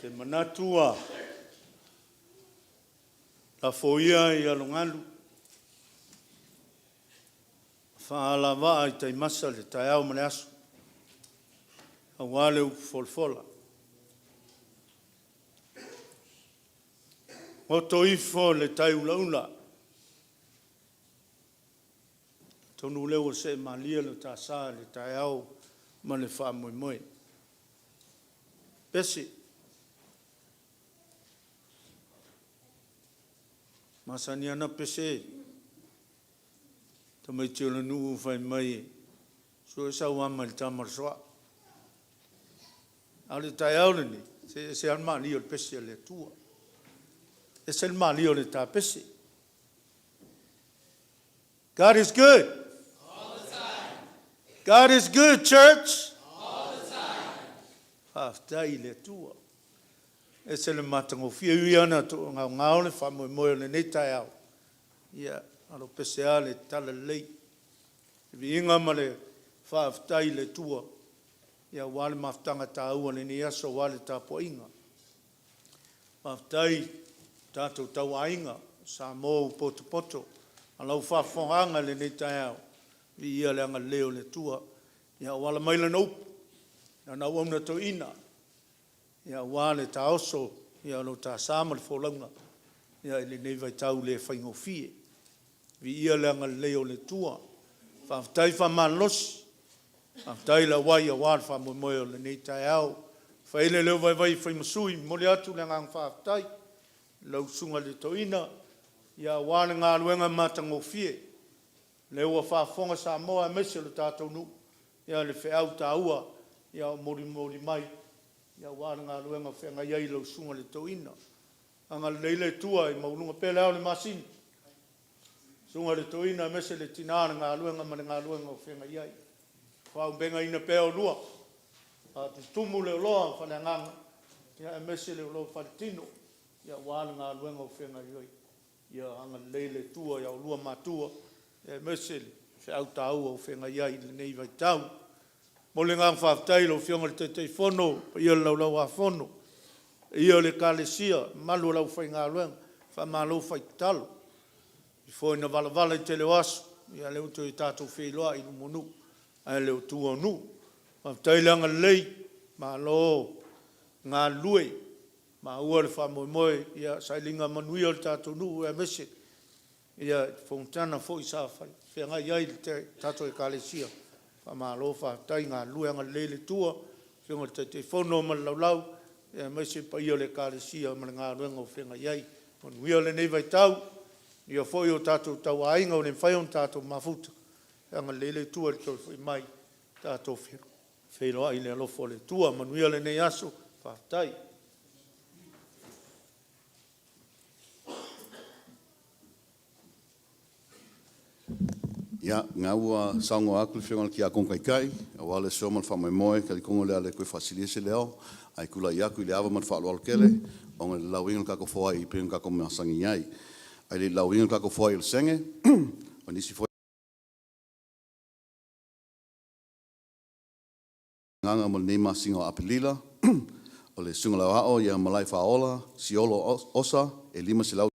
te manatua la foia I alongalu whaalava I tai masa le tai au mane asu a wale u folfola o to ifo le tai ulaula tonu leo se malia le ta sa le tai au ma le wha moe moe pesi masani ana pese ta mai tio le nuu whai mai so e sau ama le tamar soa a le tai au le ni se an mali o le pese le tua e se mali o le ta pese God is good All the time. God is good church All the time. FAAFETAI le tua e se le matango fia iana to ngao le wha moe moe le nei tai au ia alo pese a le tala lei vi inga ma le FAAFETAI le tua ia wale maftanga ta ua le ni aso wale ta po inga FAAFETAI tatou tau ainga Samoa poto poto alau whawhonganga le nei tai au vi ia le anga leo le tua ia wala maila noupu na na wamna to ina ia wale ta oso ia lo ta sama le folaunga ia le nei vai tau le whaingofie vi ia le anga leo le tua FAAFETAI whamalosi FAAFETAI la wai a wale whamoemoe le nei tai au whaile leo vai vai whaimasui mole atu le ngang FAAFETAI lau sunga le to ina ia wale ngā luenga matangofie leo a whaafonga Samoa mese le tātou nu ia le wheau tā ua ia mori mori mai ia wale ngā luenga whenga iai lau sunga le to ina anga leile tua I maununga pele au le masini sunga le to ina mese le tinana ngā luenga mane ngā luenga whenga iai whau benga ina peo lua a tu tumu leo loa whane nganga ia mese leo loa whaletino ia wale ngā luenga whenga iai ia anga leile tua ia lua matua ia mese le wheau tā ua whenga iai le nei vai tau mo le ngang FAAFETAI lo whionga le Tofaeono ia lau lau a fono ia le kalesia malu lau whai ngā luenga wha malo whai talo I fo ina vala vala I te leo asu ia leo to I tātou wheloa I lumonu a leo tua nu FAAFETAI le anga lei malo ngā lue ma ua le wha moe moe ia sailinga manui o le tātou nu ea mese ia fontana fo I sa whenga iai le tātou e kalesia wha malo FAAFETAI ngā lue anga lele tua whionga le Tofaeono ma le laulau ia mese pa ia le kalesia ma le ngā luenga o whenga iai manui o le nei vai tau ia fo I o tātou tau ainga o le whai on tātou mafuta anga lele tua le tau whai mai tātou wheloa I le alofo le tua manui o le nei aso FAAFETAI Ia, ngā ua saungo aku le whionga ki a Congregational, a wale seo man whamoe moe, ka li kongo lea le koe whasilese leo, ai kula I aku I le awa man whaaloalo kele, o ngā le lauinga kako whoa I pēnga kako mea sangi iai. Ai le lauinga kako whoa I le senge, o nisi whoa nganga mo le neima singa o apelila, o le sunga lau hao, ia malai whaola, siolo osa, e lima se lau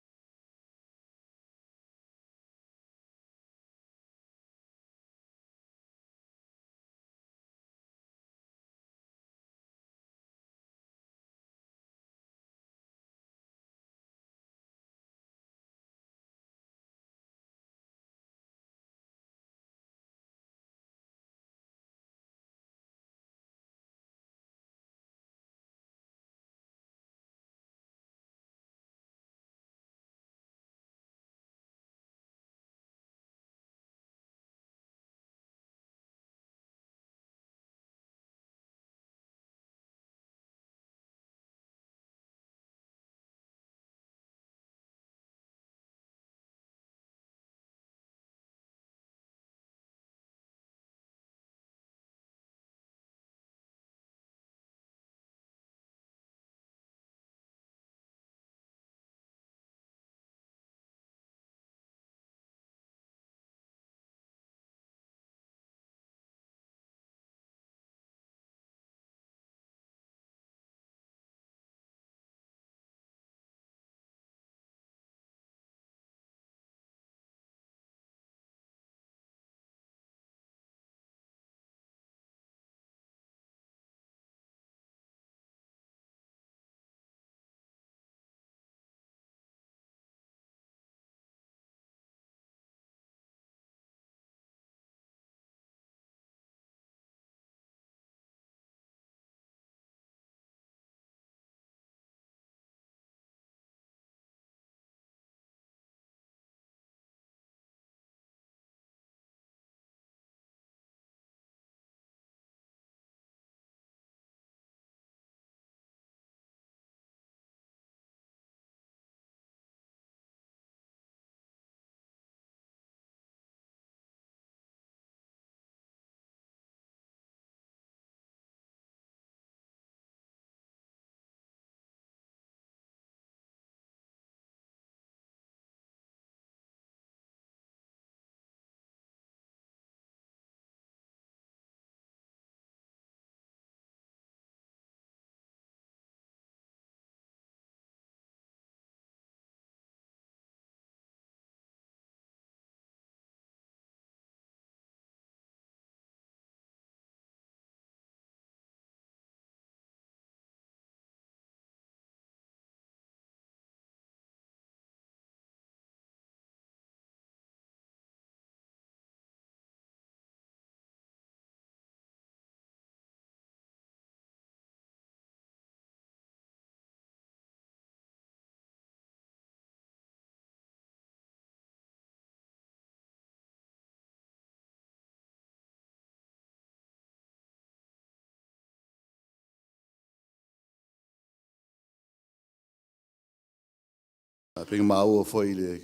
Penga maua foi le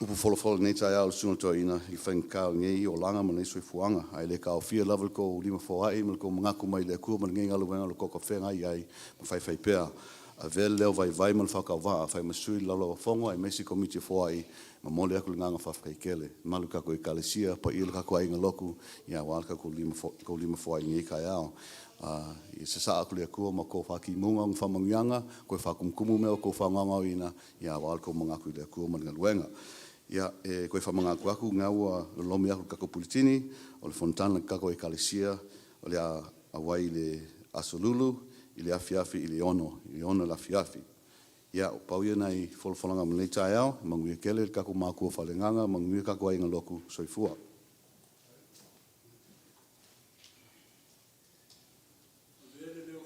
upu folofolo nei tai au suna toina I whankau ngei o langa ma nei soifuanga. Ai le kao fia level ko lima foai ma ko mangaku mai le kua ma ngei ngalu wenga lo koko whenga ai ma whai pea. A vele leo vai ma le whakau waa whai masui lalo fongo ai mesi komiti foai ma mole aku le nganga whawhakele. Malu kako I kalesia pa ili kako ai ngaloku ia wala kako lima foai ngei kai au. I se saa aku le kua ma ko whaki munga ng whamangianga ko whakumkumu meo ko whanganga ina ia wala ko mangaku le kua ma ngaluenga. Ia, koe whamangaku aku ngaua lomi aku kako pulitini, o le fontana kako e kalesia, o le awai le asolulu, I le afiafi I le ono la afiafi. Ia, o pau ia nei folofalanga malei tai au, manguia kele kako mākua whalenganga, manguia kako ai ngaloku soifua.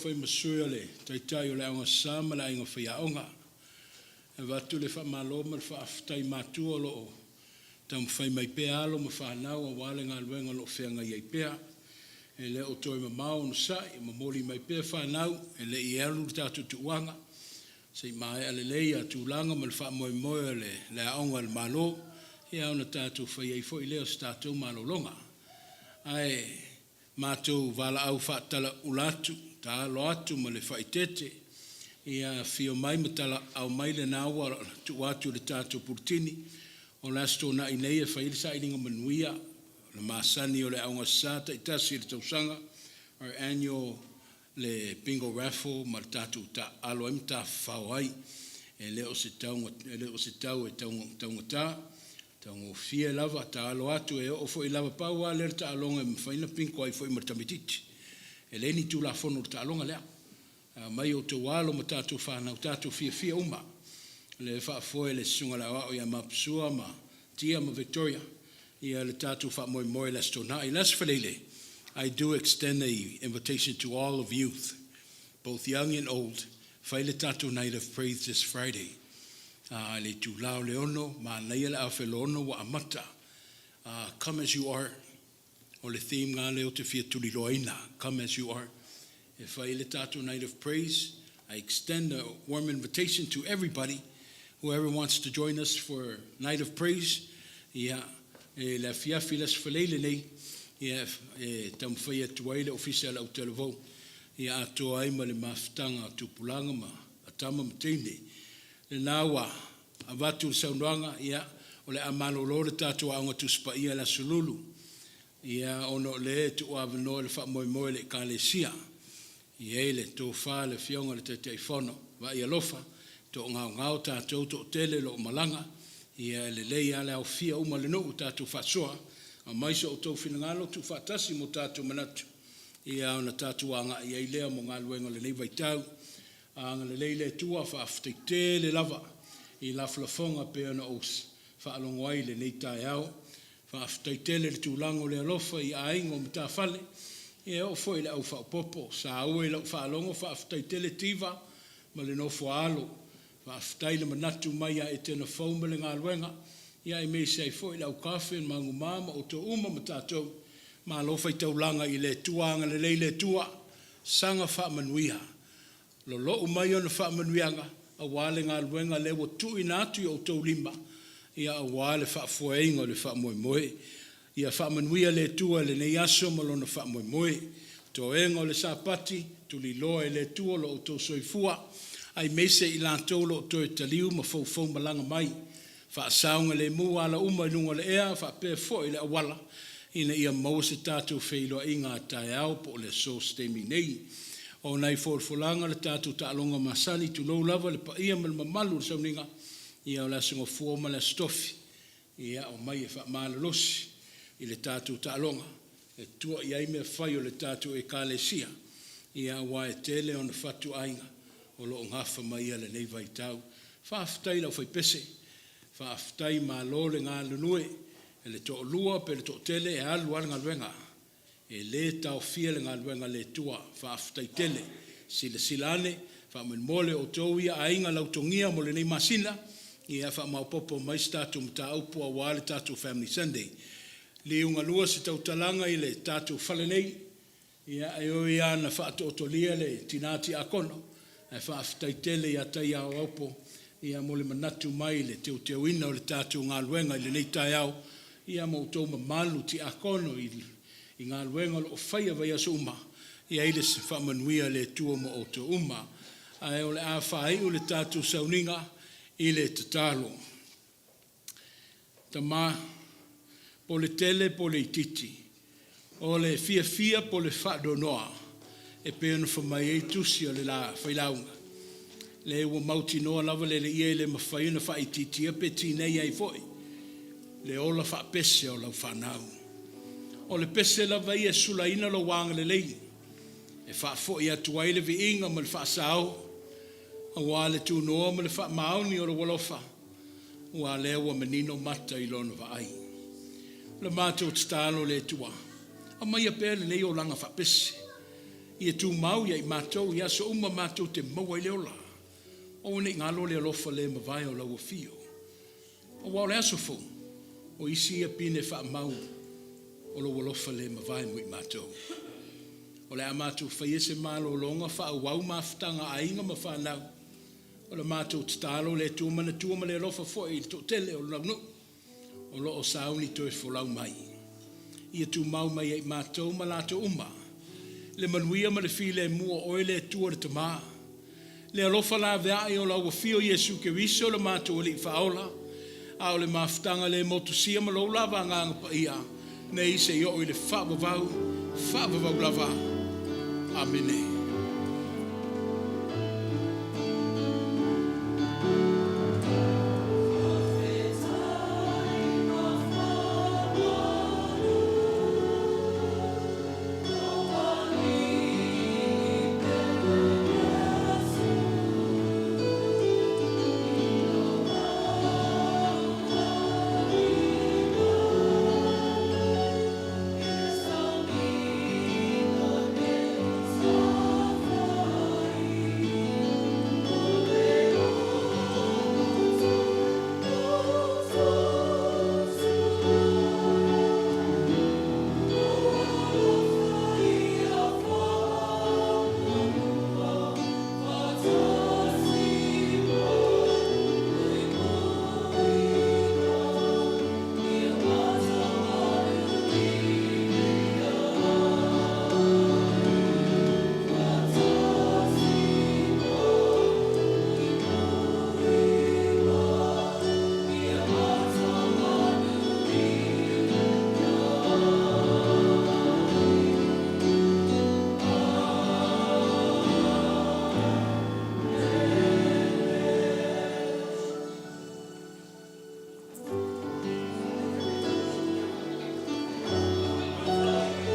Whai masui le, taitai o le aunga sama le ainga whaiaonga. E watu le whamalo ma le whaafitai mātua lo o. Tam whai mai pea alo ma whanau a wale ngā luenga lo whenga iei pea. E le o toi ma mao no sai, ma moli mai pea whanau, e le I alu tātu tuanga. Sei mai ale leia tūlanga ma le whaamoe moe le aonga le malo. E au na tātu whai ei fo I leo sa tātu malo longa. Ai, mātou wala au whaatala ulatu, tā alo atu ma le whaitete. Ia fio mai matala au mai le naua tu watu le tātou purtini. O lasto na inei e whaile sa ininga manuia. Le masani o le aunga sata I tasi le tausanga. Our annual le bingo raffle ma le tātou ta alo em ta whawai. E leo se tau e taunga tā. Taunga fia lava ta alo atu e o fo I lava paua le ta alonga e mwhaina pinko ai fo I martamititi. E le ni tu la fono ta alonga lea. Mai o te walo ma tātou whanau, tātou fia uma. Le whaafoe le sunga la wao ia mapsua ma tia ma Victoria. Ia le tātou whaamoe la stona. I las whalele, I do extend an invitation to all of youth, both young and old. Whaile tātou night of praise this Friday. Le tu lao leono, ma naia le awhelono wa amata. Come as you are. O le theme ngā leo te fia tuli loaina. Come as you are. If I Tato Night of Praise, I extend a warm invitation to everybody, whoever wants to join us for Night of Praise. Ia, la fiafi las falele nei, ia, tam whaia tuaile official au televo, ia ato ai ma le maftanga tupulanga ma atama matene. Le nawa, avatu saunwanga, ia, o le amalo le tato aunga tuspa ia la sululu. Ia, ono le tu avano le whaamoe le kalesia. Ia le tō wha le fionga le te teifono, wa ia lofa, tō ngau tātou tō tele lo malanga, ia le leia le au fia uma le no tātou whasoa, a maisa o tō whinangalo tu whatasi mo tātou manatu. Ia ona tātou anga ia lea mo ngā luenga le nei tau, anga le leile tua whaafteite le lava, I la flafonga pe ana os, whaalongwai le nei tai au, whaafteite le tūlango le alofa I aingo mta whale, e o foi le au whaapopo, sa au e lau whaalongo whaaftai tele tiva, ma le no whaalo, whaaftai le manatu mai a Etena Fou me le ngā luenga, ia I mei sei foi lau kawhi mangu mama o tō uma ma tātou, ma lo whai taulanga I le tuanga le leile tua, sanga whaamanuiha. Lo lo umai ona whaamanuianga, a wale ngā luenga le wo tui nātu o tō lima, ia a wale whaafuainga le whaamoe. Ia whaamanuia le tua le nei aso malona whaamoe. Tō enga o le sāpati, tuli loa le tua lo o tō soifua, ai mese I lātou lo o tō e taliu ma fau malanga mai. Whaasaunga le mua ala uma I lunga le ea, whaapea fo I le awala, ina ia maua se tātou whailoa I ngā tai au po le so stemi nei. O nei fōrfulanga le tātou tālonga masani tu lou lava le pa ia mal mamalu le sauninga, ia o la singo fuoma le stofi, ia o mai e whaamalosi. I le tātou tālonga, e tua I aime whai o le tātou e kālesia, ia wa e tele o na whatu ainga, o lo ngafa mai le nei vai tau. Whaaftai lau whai pese, whaaftai mā lo le ngā lunue, e le tō lua pe le tō tele e alu ala ngā luenga, e le tau fia le ngā luenga le tua, whaaftai tele, silane, whaamen mole o tō ia ainga lau tongia mo le nei masina, ia whaamaupopo mai tātou mta aupua wale tātou Family Sunday. Le unga lua se tautalanga I le tātou whalenei, ia e o ia na whaatotolia le tinati akono, e whaaftai tele ia tai au aupo, ia mo le manatu mai le teo teo ina o le tātou ngā luenga i le nei tai au, ia mo tō mamalu ti akono i ngā luenga o whaia vai aso uma, ia ile se whamanuia le tua mo o tō uma, ai o le a whai o le tātou sauninga i le tatalo. Ta mā, po le tele, po le ititi, o le fia po le whadonoa, e pēna whamai e tusi o le la whailaunga. Le ua mauti noa lava le ie le mawhaina wha ititi a pe tinei ai foi. Le ola wha pese o lau whanau. O le pese lava ia sulaina lo wanga le lei. E wha foi atu ai le vi inga ma le wha sao. A wā le tu noa ma le wha mauni o le walofa. Ua le ua menino mata i lona wa ai. Le mātou tstalo le tua. A mai a pēle le o langa wha pese. Ia tu mau ia i mātou, ia so uma mātou te maua i le ola. O ne ngalo le alofa le mawai o lau fio. O wau le aso fo, o isi ia pine wha mau o lau alofa le mawai mui mātou. O le a mātou whaiese mālo longa wha wau mawhtanga a inga ma whanau. O le mātou tstalo le tuama le alofa fo i to tele o lau no. O lo o sauni toi folau mai. Ia tu mau mai ai mātou ma lato uma. Le manuia ma le file mua oile tua le tamaa. Le alofa la vea i o la ua fio Yesu ke wiso le mātou li whaola. A o le mawhtanga le motusia ma lo lava nganga pa ia. Ne i se i o i le whaavavau lava. Amene.